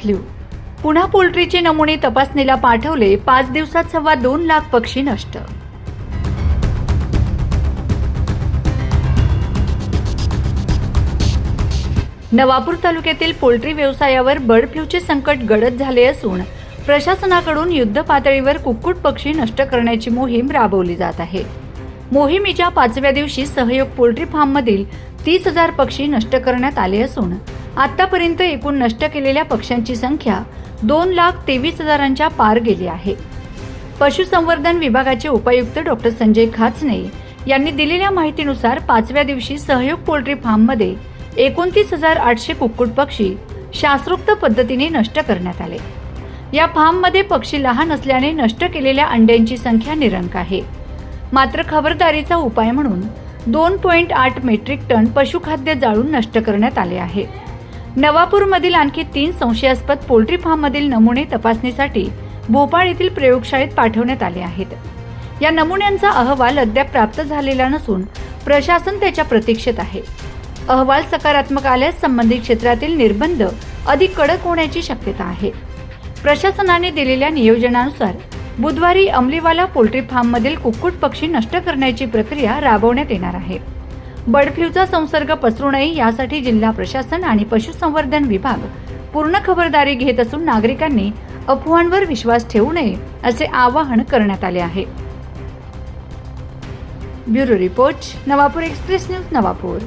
Flu. पुन्हा पोल्ट्रीचे नमुने तपासणीला पाठवले. 5 दिवसात 2.25 लाख पक्षी नष्ट. नवापूर तालुक्यातील पोल्ट्री व्यवसायावर बर्ड फ्लूचे संकट गडद झाले असून प्रशासनाकडून युद्ध पातळीवर कुक्कुट पक्षी नष्ट करण्याची मोहीम राबवली जात आहे. मोहिमेच्या 5व्या दिवशी सहयोग पोल्ट्री फार्ममधील 30,000 पक्षी नष्ट करण्यात आले असून आतापर्यंत एकूण नष्ट केलेल्या पक्ष्यांची संख्या 2,23,000च्या पार गेली आहे. पशुसंवर्धन विभागाचे उपायुक्त डॉक्टर संजय खाचने यांनी दिलेल्या माहितीनुसार 5व्या दिवशी सहयोग पोल्ट्री फार्ममध्ये 29,800 कुक्कुट पक्षी शास्त्रोक्त पद्धतीने नष्ट करण्यात आले. या फार्ममध्ये पक्षी लहान असल्याने नष्ट केलेल्या अंड्यांची संख्या निरंक आहे. मात्र खबरदारीचा उपाय म्हणून 2.8 मेट्रिक टन पशुखाद्य जाळून नष्ट करण्यात आले आहे. नवापूरमधील आणखी 3 संशयास्पद पोल्ट्री फार्ममधील नमुने तपासणीसाठी भोपाळ येथील प्रयोगशाळेत पाठवण्यात आले आहेत. या नमुन्यांचा अहवाल अद्याप प्राप्त झालेला नसून प्रशासन त्याच्या प्रतीक्षेत आहे. अहवाल सकारात्मक आल्यास संबंधित क्षेत्रातील निर्बंध अधिक कडक होण्याची शक्यता आहे. प्रशासनाने दिलेल्या नियोजनानुसार बुधवारी अमलीवाला पोल्ट्री फार्ममधील कुक्कुट पक्षी नष्ट करण्याची प्रक्रिया राबवण्यात येणार आहे. बर्ड फ्लूचा संसर्ग पसरू नये यासाठी जिल्हा प्रशासन आणि पशुसंवर्धन विभाग पूर्ण खबरदारी घेत असून नागरिकांनी अफवांवर विश्वास ठेवू नये असे आवाहन करण्यात आले आहे. Bureau report, Navapur express news, Navapur.